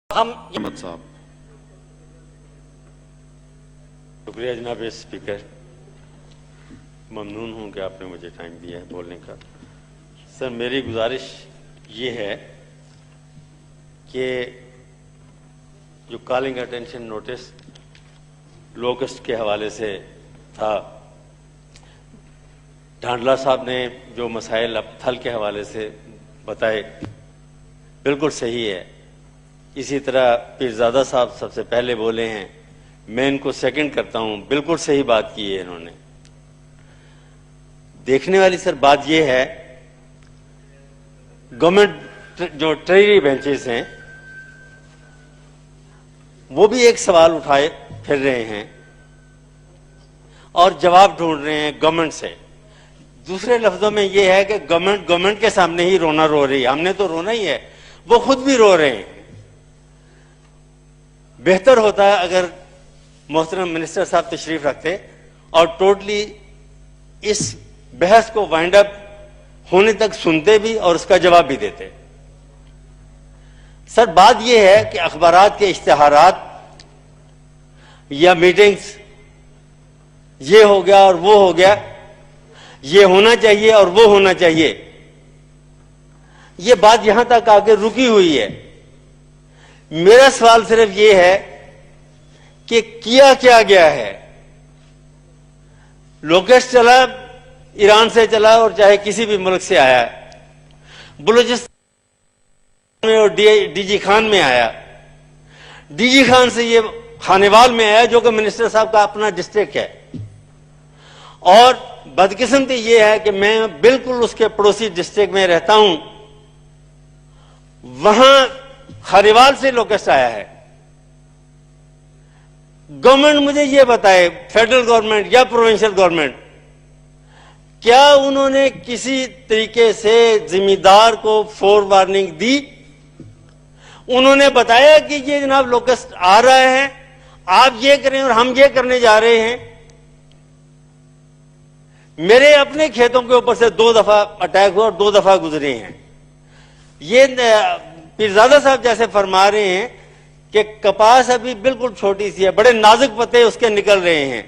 احمد صاحب شکریہ جناب اسپیکر، ممنون ہوں کہ آپ نے مجھے ٹائم دیا ہے بولنے کا۔ سر میری گزارش یہ ہے کہ جو کالنگ اٹینشن نوٹس لوکسٹ کے حوالے سے تھا، ڈھانڈلا صاحب نے جو مسائل اب تھل کے حوالے سے بتائے بالکل صحیح ہے۔ اسی طرح پیرزادہ صاحب سب سے پہلے بولے ہیں، میں ان کو سیکنڈ کرتا ہوں، بالکل صحیح بات کی ہے انہوں نے۔ دیکھنے والی سر بات یہ ہے، گورنمنٹ جو ٹریجری بینچز ہیں وہ بھی ایک سوال اٹھائے پھر رہے ہیں اور جواب ڈھونڈ رہے ہیں گورنمنٹ سے۔ دوسرے لفظوں میں یہ ہے کہ گورنمنٹ کے سامنے ہی رونا رو رہی ہے، ہم نے تو رونا ہی ہے، وہ خود بھی رو رہے ہیں۔ بہتر ہوتا ہے اگر محترم منسٹر صاحب تشریف رکھتے اور ٹوٹلی اس بحث کو وائنڈ اپ ہونے تک سنتے بھی اور اس کا جواب بھی دیتے۔ سر بات یہ ہے کہ اخبارات کے اشتہارات یا میٹنگز یہ ہو گیا اور وہ ہو گیا، یہ ہونا چاہیے اور وہ ہونا چاہیے، یہ بات یہاں تک آ کے رکی ہوئی ہے۔ میرا سوال صرف یہ ہے کہ کیا گیا ہے؟ لوکسٹ چلا، ایران سے چلا اور چاہے کسی بھی ملک سے آیا، بلوچستان میں اور ڈی جی خان میں آیا، ڈی جی خان سے یہ خانیوال میں آیا جو کہ منسٹر صاحب کا اپنا ڈسٹرکٹ ہے، اور بدقسمتی یہ ہے کہ میں بالکل اس کے پڑوسی ڈسٹرکٹ میں رہتا ہوں، وہاں خانیوال سے لوکسٹ آیا ہے۔ گورنمنٹ مجھے یہ بتائے، فیڈرل گورنمنٹ یا پروونشل گورنمنٹ، کیا انہوں نے کسی طریقے سے ذمہ دار کو فور وارننگ دی؟ انہوں نے بتایا کہ یہ جناب لوکسٹ آ رہا ہے، آپ یہ کریں اور ہم یہ کرنے جا رہے ہیں؟ میرے اپنے کھیتوں کے اوپر سے 2 دفعہ اٹیک ہوا اور 2 دفعہ گزرے ہیں۔ یہ پیرزادہ صاحب جیسے فرما رہے ہیں کہ کپاس ابھی بالکل چھوٹی سی ہے، بڑے نازک پتے اس کے نکل رہے ہیں،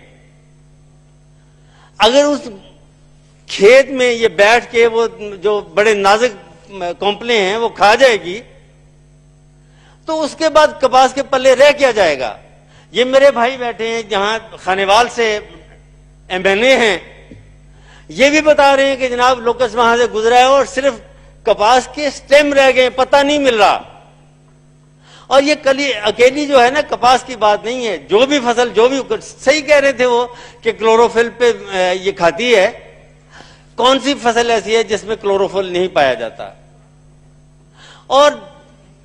اگر اس کھیت میں یہ بیٹھ کے وہ جو بڑے نازک کونپلیں ہیں وہ کھا جائے گی تو اس کے بعد کپاس کے پلے رہ کیا جائے گا؟ یہ میرے بھائی بیٹھے ہیں جہاں خانیوال سے ایم این اے ہیں، یہ بھی بتا رہے ہیں کہ جناب لوکس وہاں سے گزرا ہے اور صرف کپاس کے سٹیم رہ گئے، پتہ نہیں مل رہا۔ اور یہ اکیلی جو ہے نا کپاس کی بات نہیں ہے، جو بھی فصل جو بھی صحیح کہہ رہے تھے وہ کہ کلوروفل پہ یہ کھاتی ہے، کون سی فصل ایسی ہے جس میں کلوروفل نہیں پایا جاتا؟ اور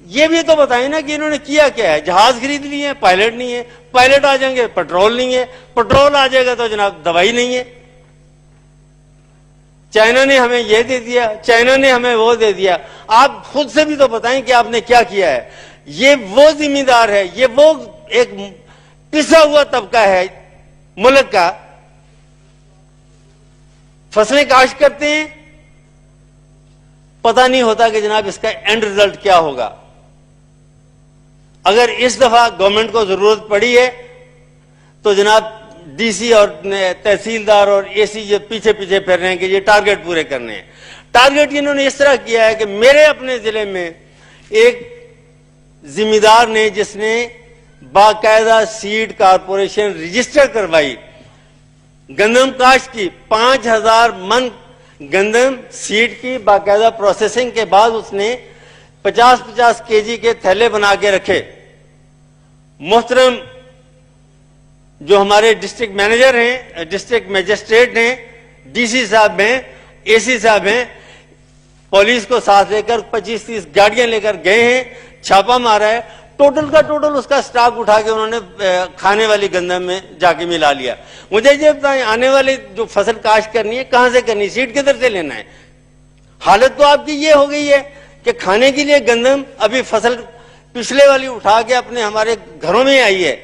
یہ بھی تو بتائیں نا کہ انہوں نے کیا ہے؟ جہاز خرید لیے ہیں، پائلٹ نہیں ہے، پائلٹ آ جائیں گے پیٹرول نہیں ہے، پیٹرول آ جائے گا تو جناب دوائی نہیں ہے، چائنا نے ہمیں یہ دے دیا، چائنا نے ہمیں وہ دے دیا۔ آپ خود سے بھی تو بتائیں کہ آپ نے کیا ہے؟ یہ وہ ذمہ دار ہے، یہ وہ ایک پسا ہوا طبقہ ہے ملک کا، فصلیں کاشت کرتے ہیں، پتہ نہیں ہوتا کہ جناب اس کا اینڈ ریزلٹ کیا ہوگا۔ اگر اس دفعہ گورنمنٹ کو ضرورت پڑی ہے تو جناب ڈی سی اور تحصیلدار اور اے سی یہ پیچھے پھر رہے ہیں کہ یہ ٹارگٹ پورے کرنے ہیں۔ ٹارگٹ انہوں نے اس طرح کیا ہے کہ میرے اپنے ضلع میں ایک ذمہ دار نے جس نے باقاعدہ سیڈ کارپوریشن رجسٹر کروائی، گندم کاشت کی، 5000 من گندم سیڈ کی باقاعدہ پروسیسنگ کے بعد اس نے 50-50 kg کے تھیلے بنا کے رکھے۔ محترم جو ہمارے ڈسٹرکٹ مینیجر ہیں، ڈسٹرکٹ میجسٹریٹ ہیں، ڈی سی صاحب ہیں، اے سی صاحب ہیں، پولیس کو ساتھ لے کر 25-30 گاڑیاں لے کر گئے ہیں، چھاپا مارا ہے، ٹوٹل کا ٹوٹل اس کا سٹاک اٹھا کے انہوں نے کھانے والی گندم میں جا کے ملا لیا۔ مجھے یہ بتائیں آنے والی جو فصل کاشت کرنی ہے کہاں سے کرنی ہے؟ سیڈ کدھر سے لینا ہے؟ حالت تو آپ کی یہ ہو گئی ہے کہ کھانے کے لیے گندم ابھی فصل پچھلے والی اٹھا کے اپنے ہمارے گھروں میں آئی ہے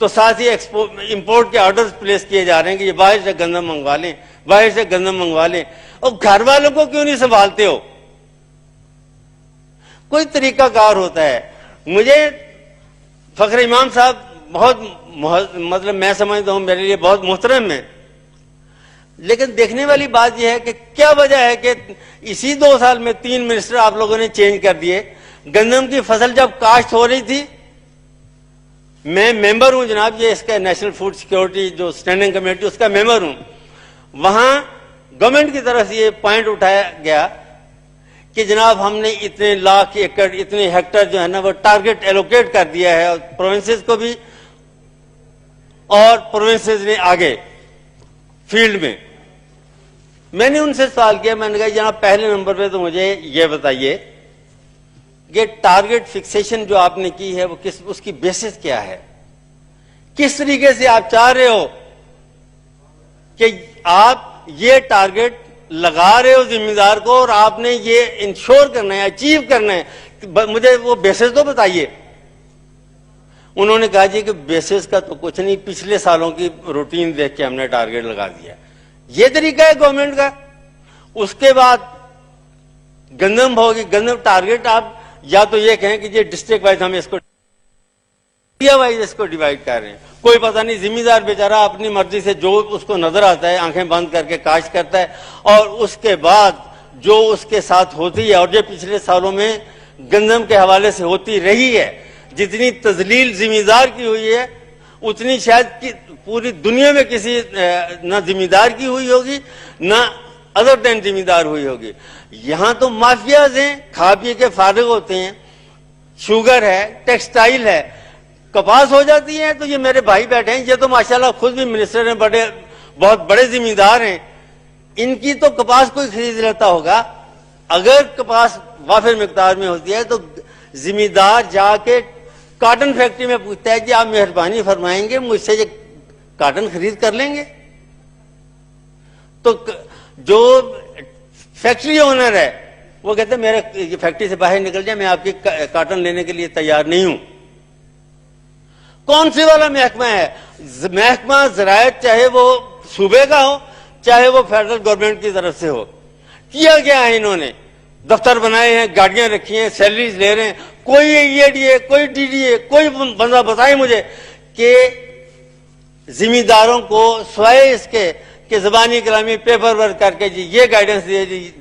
تو ساتھ ہی امپورٹ کے آرڈرز پلیس کیے جا رہے ہیں کہ یہ باہر سے گندم منگوا لیں، باہر سے گندم منگوا لیں۔ اور گھر والوں کو کیوں نہیں سنبھالتے ہو؟ کوئی طریقہ کار ہوتا ہے۔ مجھے فخر امام صاحب بہت مطلب میں سمجھتا ہوں میرے لیے بہت محترم ہے، لیکن دیکھنے والی بات یہ ہے کہ کیا وجہ ہے کہ اسی 2 سال میں 3 منسٹر آپ لوگوں نے چینج کر دیے۔ گندم کی فصل جب کاشت ہو رہی تھی، میں ممبر ہوں جناب، یہ اس کا نیشنل فوڈ سیکیورٹی جو اسٹینڈنگ کمیٹی اس کا ممبر ہوں، وہاں گورنمنٹ کی طرف سے یہ پوائنٹ اٹھایا گیا کہ جناب ہم نے اتنے لاکھ ایکڑ اتنے ہیکٹر جو ہے نا وہ ٹارگٹ ایلوکیٹ کر دیا ہے، اور پروونسز کو بھی، اور پروونسز نے آگے فیلڈ میں نے ان سے سوال کیا، میں نے کہا جناب پہلے نمبر پہ تو مجھے یہ بتائیے کہ ٹارگٹ فکسیشن جو آپ نے کی ہے وہ اس کی بیسس کیا ہے؟ کس طریقے سے آپ چاہ رہے ہو کہ آپ یہ ٹارگٹ لگا رہے ہو ذمہ دار کو، اور آپ نے یہ انشور کرنا ہے، اچیو کرنا ہے، مجھے وہ بیسس تو بتائیے۔ انہوں نے کہا جی کہ بیسس کا تو کچھ نہیں، پچھلے سالوں کی روٹین دیکھ کے ہم نے ٹارگٹ لگا دیا۔ یہ طریقہ ہے گورنمنٹ کا۔ اس کے بعد گندم ہوگی، گندم ٹارگٹ آپ یا تو یہ کہیں کہ یہ ڈسٹرکٹ وائز ہم اس کو وائز اس کو ڈیوائڈ کر رہے ہیں، کوئی پتہ نہیں، ذمہ دار بیچارہ اپنی مرضی سے جو اس کو نظر آتا ہے آنکھیں بند کر کے کاشت کرتا ہے، اور اس کے بعد جو اس کے ساتھ ہوتی ہے، اور یہ پچھلے سالوں میں گندم کے حوالے سے ہوتی رہی ہے، جتنی تذلیل ذمہ دار کی ہوئی ہے اتنی شاید پوری دنیا میں کسی نہ ذمہ دار کی ہوئی ہوگی نہ ادر دین ذمہ دار ہوئی ہوگی۔ یہاں تو مافیاز ہیں، کھا پی کے فارغ ہوتے ہیں، شوگر ہے، ٹیکسٹائل ہے، کپاس ہو جاتی ہے، تو یہ میرے بھائی بیٹھے ہیں، یہ تو ماشاءاللہ خود بھی منسٹر ہیں، بہت بڑے ذمہ دار ہیں، ان کی تو کپاس کوئی خرید لیتا ہوگا۔ اگر کپاس وافر مقدار میں ہوتی ہے تو ذمہ دار جا کے کاٹن فیکٹری میں پوچھتا ہے کہ آپ مہربانی فرمائیں گے مجھ سے یہ کاٹن خرید کر لیں گے؟ تو جو فیکٹری اونر ہے وہ کہتے ہیں میرے فیکٹری سے باہر نکل جائے، میں آپ کی کاٹن لینے کے لیے تیار نہیں ہوں۔ کون سی والا محکمہ ہے؟ محکمہ زراعت چاہے وہ صوبے کا ہو چاہے وہ فیڈرل گورنمنٹ کی طرف سے ہو، کیا گیا ہے انہوں نے، دفتر بنائے ہیں، گاڑیاں رکھی ہیں، سیلریز لے رہے ہیں، کوئی اے ڈی اے، کوئی ڈی ڈی اے، کوئی بندہ بتائے مجھے کہ ذمہ داروں کو سوائے اس کے کہ زبانی کلامی پیپر ورک کر کے جی یہ گائیڈنس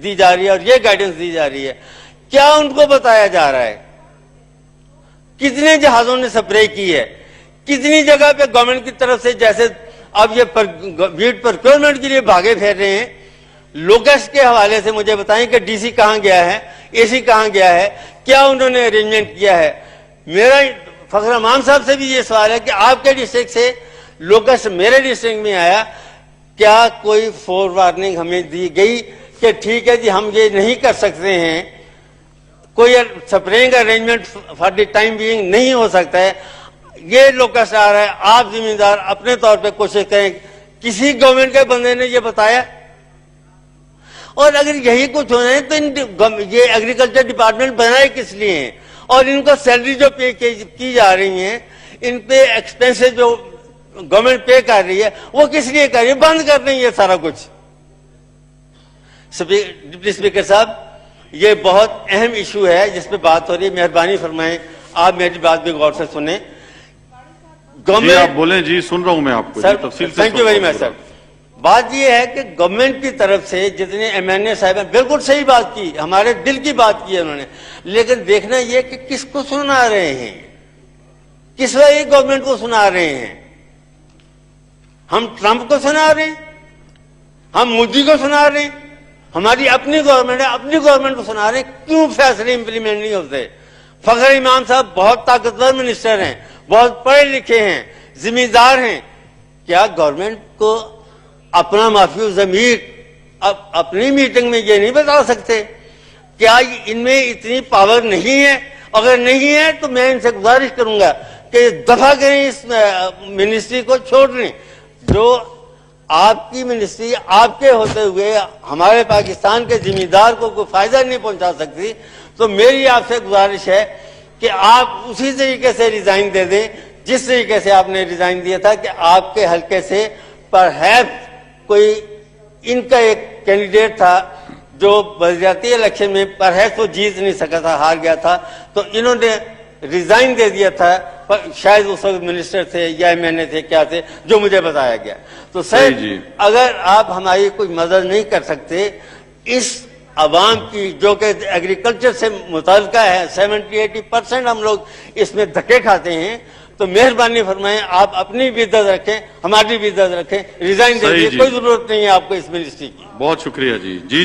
دی جا رہی ہے اور یہ گائیڈنس دی جا رہی ہے، کیا ان کو بتایا جا رہا ہے؟ کتنے جہازوں نے سپرے کی ہے؟ کتنی جگہ پہ گورنمنٹ کی طرف سے، جیسے اب یہ ویٹ پروکیورمنٹ کے لیے بھاگے پھیر رہے ہیں، لوکسٹ کے حوالے سے مجھے بتائیں کہ ڈی سی کہاں گیا ہے، اے سی کہاں گیا ہے، کیا انہوں نے ارینجمنٹ کیا ہے؟ میرا فخر امام صاحب سے بھی یہ سوال ہے کہ آپ کے ڈسٹرکٹ سے لوکسٹ میرے ڈسٹرکٹ میں آیا، کیا کوئی فور وارننگ ہمیں دی گئی کہ ٹھیک ہے جی ہم یہ نہیں کر سکتے ہیں، کوئی sparing arrangement for the time being نہیں ہو سکتا ہے، یہ لوکسٹ آ رہا ہے، آپ ذمہ دار اپنے طور پہ کوشش کریں، کسی گورنمنٹ کے بندے نے یہ بتایا؟ اور اگر یہی کچھ ہونا ہے تو یہ ایگریکلچر ڈپارٹمنٹ بنائے کس لیے ہیں؟ اور ان کو سیلری جو پے کی جا رہی ہیں، ان پہ ایکسپینسز جو گورنمنٹ پے کر رہی ہے وہ کس لیے کر رہی ہے؟ بند کر دیں یہ سارا کچھ۔ ڈپٹی اسپیکر صاحب، یہ بہت اہم ایشو ہے جس پہ بات ہو رہی ہے، مہربانی فرمائیں آپ میری بات بھی غور سے سنیں۔ جی آپ بولیں، جی سن رہا ہوں میں آپ کو، سر تفصیل سے تھینک یو ویری مچ سر۔ بات یہ ہے کہ گورنمنٹ کی طرف سے جتنے ایم این اے صاحب ہیں، بالکل صحیح بات کی، ہمارے دل کی بات کی ہے انہوں نے، لیکن دیکھنا یہ کہ کس کو سنا رہے ہیں، کس وجہ گورنمنٹ کو سنا رہے ہیں؟ ہم ٹرمپ کو سنا رہے ہیں، ہم مودی کو سنا رہے ہیں، ہماری اپنی گورنمنٹ ہے، اپنی گورنمنٹ کو سنا رہے ہیں، کیوں فیصلے امپلیمنٹ نہیں ہوتے؟ فخر امام صاحب بہت طاقتور منسٹر ہیں، بہت پڑھے لکھے ہیں، ذمہ دار ہیں، کیا گورنمنٹ کو اپنا معافی ضمیر اپنی میٹنگ میں یہ نہیں بتا سکتے؟ کیا ان میں اتنی پاور نہیں ہے؟ اگر نہیں ہے تو میں ان سے گزارش کروں گا کہ دفع کریں، اس منسٹری کو چھوڑ دیں۔ جو آپ کی منسٹری آپ کے ہوتے ہوئے ہمارے پاکستان کے ذمہ دار کو کوئی فائدہ نہیں پہنچا سکتی، تو میری آپ سے گزارش ہے کہ آپ اسی طریقے سے ریزائن دے دیں جس طریقے سے آپ نے ریزائن دیا تھا، کہ آپ کے حلقے سے پرہیپس کوئی ان کا ایک کینڈیڈیٹ تھا جو وزارتی الیکشن میں پرہیپس وہ جیت نہیں سکا تھا، ہار گیا تھا، تو انہوں نے ریزائن دے دیا تھا، شاید اس وقت منسٹر تھے یا ایم این اے تھے کیا تھے جو مجھے بتایا گیا. تو سر صحیح جی. اگر آپ ہماری کوئی مدد نہیں کر سکتے اس عوام کی جو کہ ایگریکلچر سے متعلقہ ہے 70-80% ہم لوگ اس میں دھکے کھاتے ہیں, تو مہربانی فرمائیں آپ اپنی بھی عزت رکھیں ہماری بھی عزت رکھیں, ریزائن دے صحیح دیجیے, جی. کوئی ضرورت نہیں ہے آپ کو اس منسٹری کی. بہت شکریہ جی.